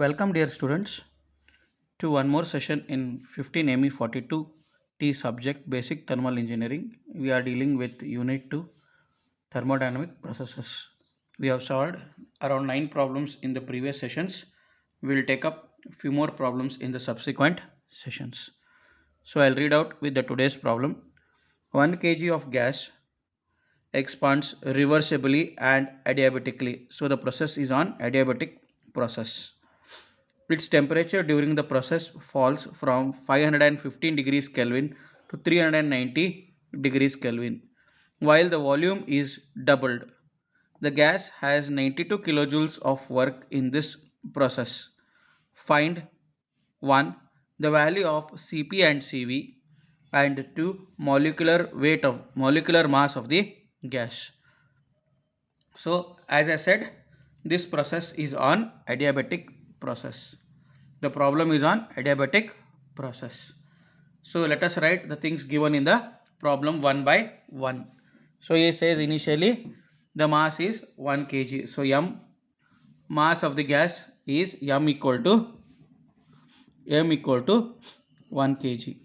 Welcome dear students to one more session in 15 ME 42T subject Basic Thermal Engineering. We are dealing with Unit 2 Thermodynamic Processes. We have solved around 9 problems in the previous sessions. We will take up a few more problems in the subsequent sessions. So I'll read out with the today's problem. 1 kg of gas expands reversibly and adiabatically. So the process is on adiabatic process. Its temperature during the process falls from 515 degrees Kelvin to 390 degrees Kelvin, while the volume is doubled. The gas has 92 kilojoules of work in this process. Find 1. The value of Cp and Cv, and 2. Molecular mass of the gas. So as I said, this process is on adiabatic process. The problem is on adiabatic process. So let us write the things given in the problem one by one. So it says initially the mass is 1 kg. So M mass of the gas is M equal to 1 kg.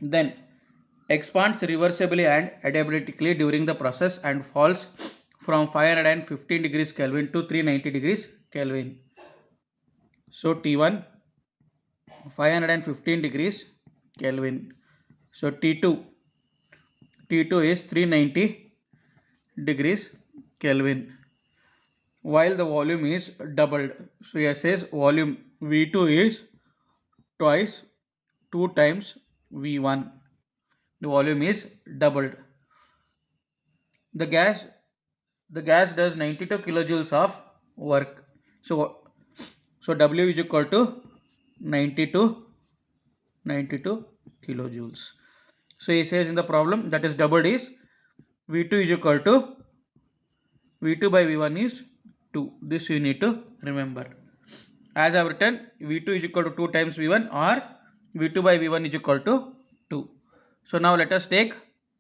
Then expands reversibly and adiabatically during the process and falls from 515 degrees Kelvin to 390 degrees Kelvin. So T1 515 degrees Kelvin. So T2 is 390 degrees Kelvin, while the volume is doubled. So here says volume V2 is twice 2 times V1. The volume is doubled. The gas does 92 kilojoules of work. So W is equal to 92 kilojoules. So he says in the problem that is doubled is V2 is equal to V2 by V1 is 2. This you need to remember. As I have written, V2 is equal to 2 times V1 or V2 by V1 is equal to 2. So now let us take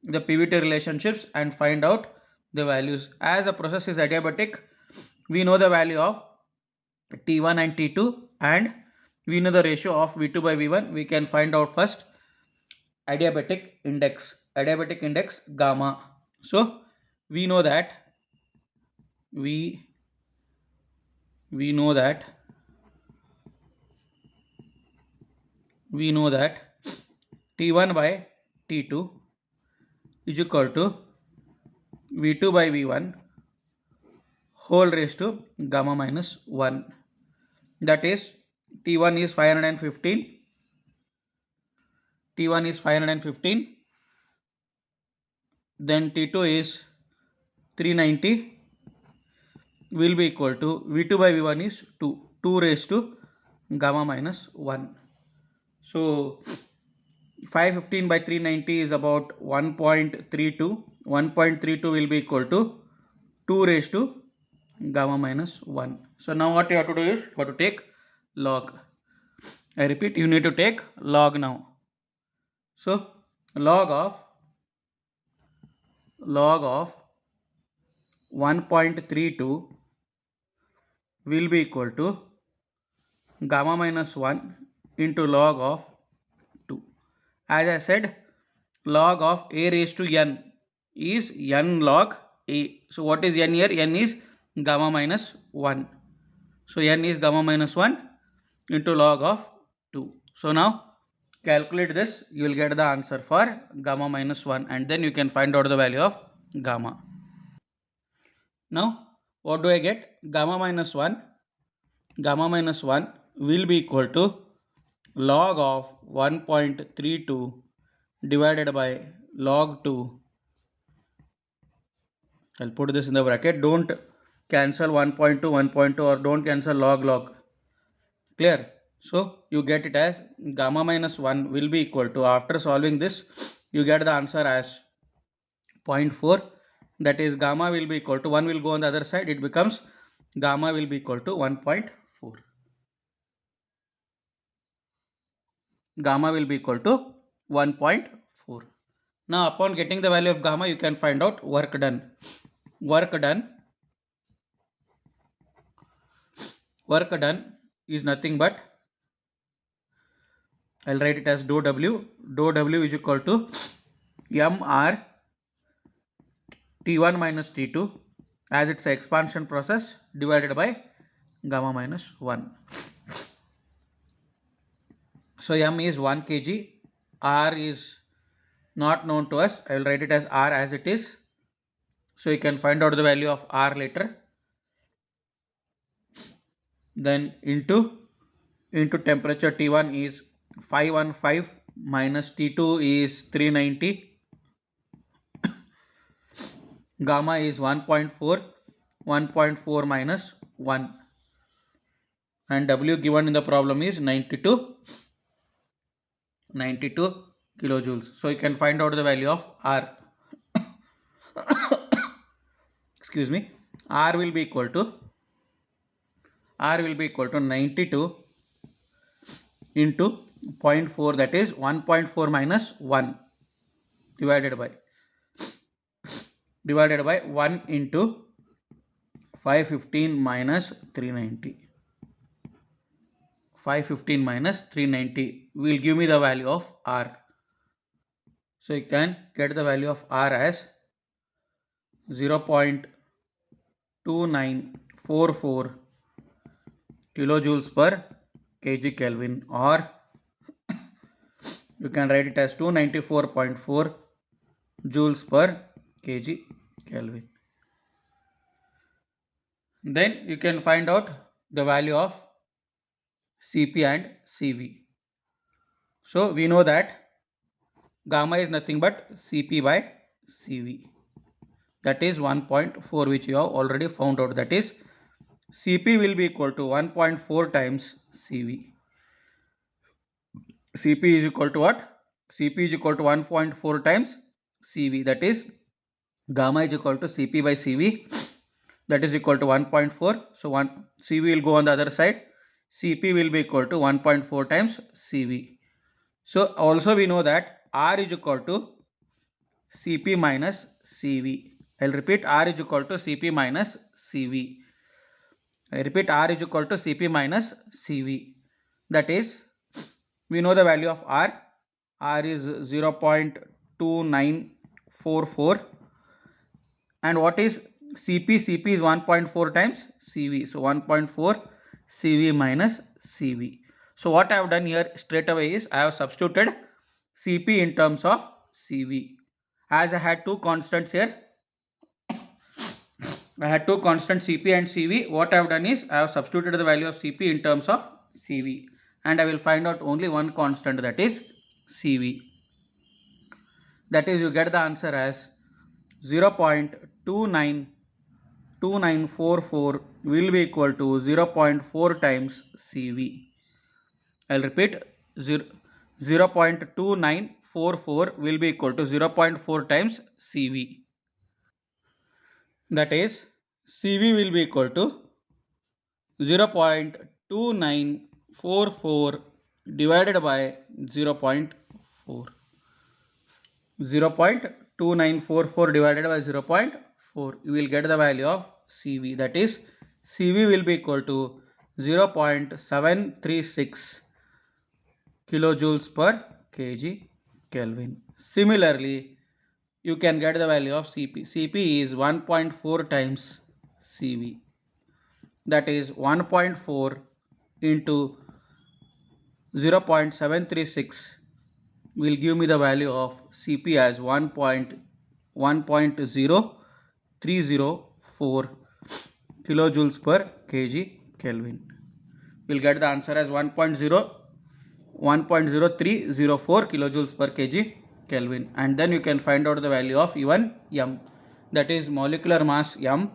the PVT relationships and find out the values. As the process is adiabatic, we know the value of T1 and T2 and we know the ratio of V2 by V1. We can find out first adiabatic index gamma. So we know that we know that T1 by T2 is equal to V2 by V1 whole raised to gamma minus 1. That is T1 is 515. Then T2 is 390 will be equal to V2 by V1 is 2 raised to gamma minus 1. So 515 by 390 is about 1.32. 1.32 will be equal to 2 raised to gamma minus 1. So now what you have to do is you have to take log. I repeat, you need to take log now. So log of 1.32 will be equal to gamma minus 1 into log of 2. As I said, log of a raised to n is n log a. So what is n here? N is gamma minus 1. So n is gamma minus 1 into log of 2. So now calculate this, you will get the answer for gamma minus 1 and then you can find out the value of gamma. Now what do I get? Gamma minus 1 will be equal to log of 1.32 divided by log 2. I'll put this in the bracket. Don't cancel 1.2 1.2 or don't cancel log. Clear? So you get it as gamma minus 1 will be equal to, after solving this, you get the answer as 0.4. That is gamma will be equal to 1 will go on the other side. It becomes gamma will be equal to 1.4. Gamma will be equal to 1.4. Now upon getting the value of gamma, you can find out work done. Work done is nothing but, I'll write it as dou W. Dou W is equal to mr T1 minus T2, as it's an expansion process, divided by gamma minus 1. So m is 1 kg, r is not known to us. I will write it as r as it is. So you can find out the value of r later. Then into temperature T1 is 515 minus T2 is 390. Gamma is 1.4. 1.4 minus 1. And W given in the problem is 92 kilojoules. So you can find out the value of R. Excuse me. R will be equal to 92 into 0.4, that is 1.4 minus 1 divided by 1 into 515 minus 390. 515 minus 390 will give me the value of R. So you can get the value of R as 0.2944 kilojoules per kg Kelvin, or you can write it as 294.4 joules per kg Kelvin. Then you can find out the value of Cp and Cv. So we know that gamma is nothing but Cp by Cv. That is 1.4, which you have already found out. That is Cp will be equal to 1.4 times Cv. Cp is equal to what? Cp is equal to 1.4 times Cv. That is gamma is equal to Cp by Cv. That is equal to 1.4. So Cv will go on the other side. Cp will be equal to 1.4 times Cv. So also we know that R is equal to Cp minus Cv. I'll repeat, R is equal to Cp minus Cv. I repeat, R is equal to Cp minus Cv. That is, we know the value of R. R is 0.2944. And what is Cp? Cp is 1.4 times Cv. So 1.4 Cv minus Cv. So what I have done here straight away is I have substituted Cp in terms of Cv. As I had two constants here, Cp and Cv. What I have done is I have substituted the value of Cp in terms of Cv, and I will find out only one constant, that is Cv. That is, you get the answer as 0.2944 will be equal to 0.4 times Cv. I'll repeat, 0.2944 will be equal to 0.4 times Cv. That is, Cv will be equal to 0.2944 divided by 0.4. 0.2944 divided by 0.4. You will get the value of Cv. That is, Cv will be equal to 0.736 kilojoules per kg Kelvin. Similarly, you can get the value of Cp. Cp is 1.4 times Cv. That is 1.4 into 0.736 will give me the value of Cp as 1.0304 kilojoules per kg Kelvin. We'll get the answer as 1.0304 kilojoules per kg Kelvin. And then you can find out the value of even m, that is molecular mass m.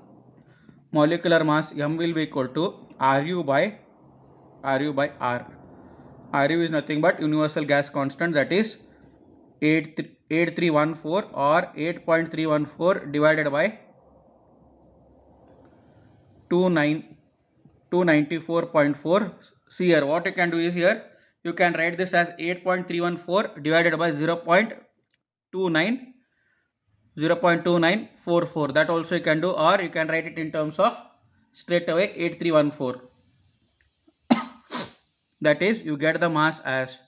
Molecular mass m will be equal to Ru by R. Ru is nothing but universal gas constant, that is 8314 or 8.314 divided by 294.4. See here, what you can do is, here you can write this as 8.314 divided by 0.2944. That also you can do, or you can write it in terms of straight away 8314. That is, you get the mass as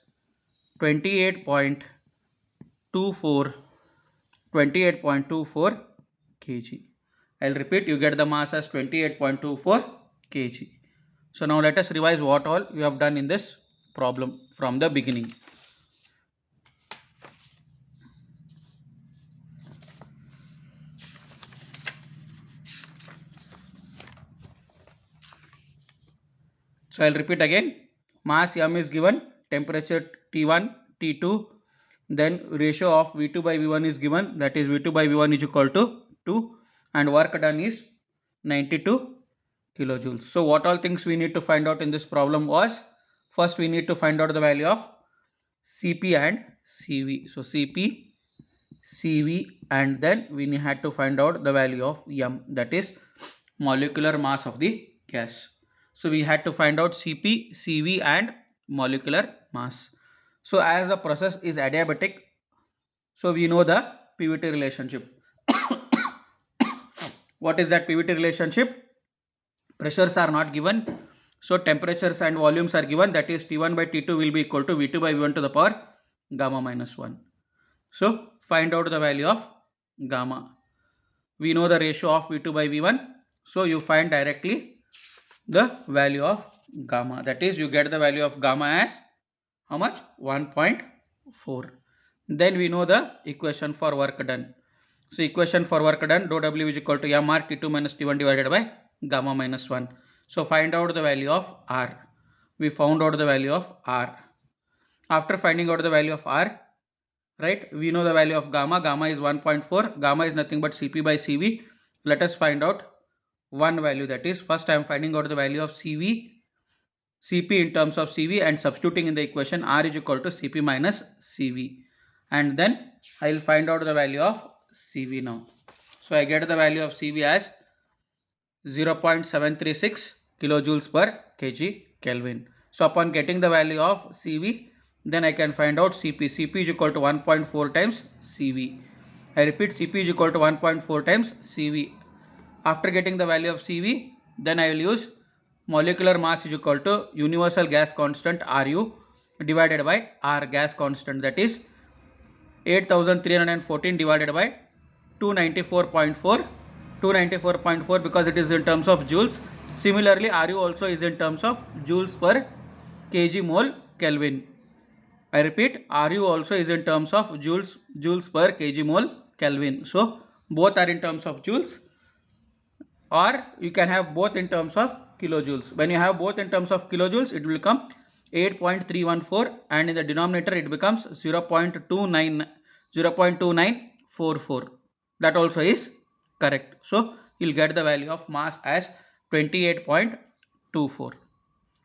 28.24 kg. I'll repeat, you get the mass as 28.24 kg. So now let us revise what all we have done in this problem from the beginning. So I'll repeat again. Mass M is given, temperature T1, T2, then ratio of V2 by V1 is given, that is V2 by V1 is equal to 2, and work done is 92 kilojoules. So what all things we need to find out in this problem was, first we need to find out the value of Cp and Cv. So Cp, Cv, and then we had to find out the value of M, that is molecular mass of the gas. So we had to find out Cp, Cv and molecular mass. So as the process is adiabatic, so we know the PVT relationship. What is that PVT relationship? Pressures are not given. So temperatures and volumes are given, that is T1 by T2 will be equal to V2 by V1 to the power gamma minus 1. So find out the value of gamma. We know the ratio of V2 by V1. So you find directly the value of gamma. That is, you get the value of gamma as how much? 1.4. Then we know the equation for work done. So equation for work done, dou W is equal to mR T2 minus T1 divided by gamma minus 1. So find out the value of R. We found out the value of R. After finding out the value of R, right, we know the value of gamma. Gamma is 1.4. Gamma is nothing but Cp by Cv. Let us find out one value, that is, first I am finding out the value of Cp in terms of Cv and substituting in the equation R is equal to Cp minus Cv, and then I will find out the value of Cv now. So I get the value of Cv as 0.736 kilojoules per kg Kelvin. So upon getting the value of Cv, then I can find out Cp. Cp is equal to 1.4 times Cv. I repeat, Cp is equal to 1.4 times Cv. After getting the value of Cv, then I will use molecular mass is equal to universal gas constant Ru divided by R gas constant, that is 8314 divided by 294.4 because it is in terms of joules. Similarly, Ru also is in terms of joules per kg mole Kelvin. I repeat, Ru also is in terms of joules per kg mole Kelvin. So both are in terms of joules, or you can have both in terms of kilojoules. When you have both in terms of kilojoules, it will become 8.314, and in the denominator it becomes 0.2944. That also is correct. So you'll get the value of mass as 28.24.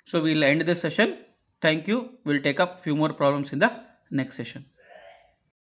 So we'll end this session. Thank you. We'll take up few more problems in the next session.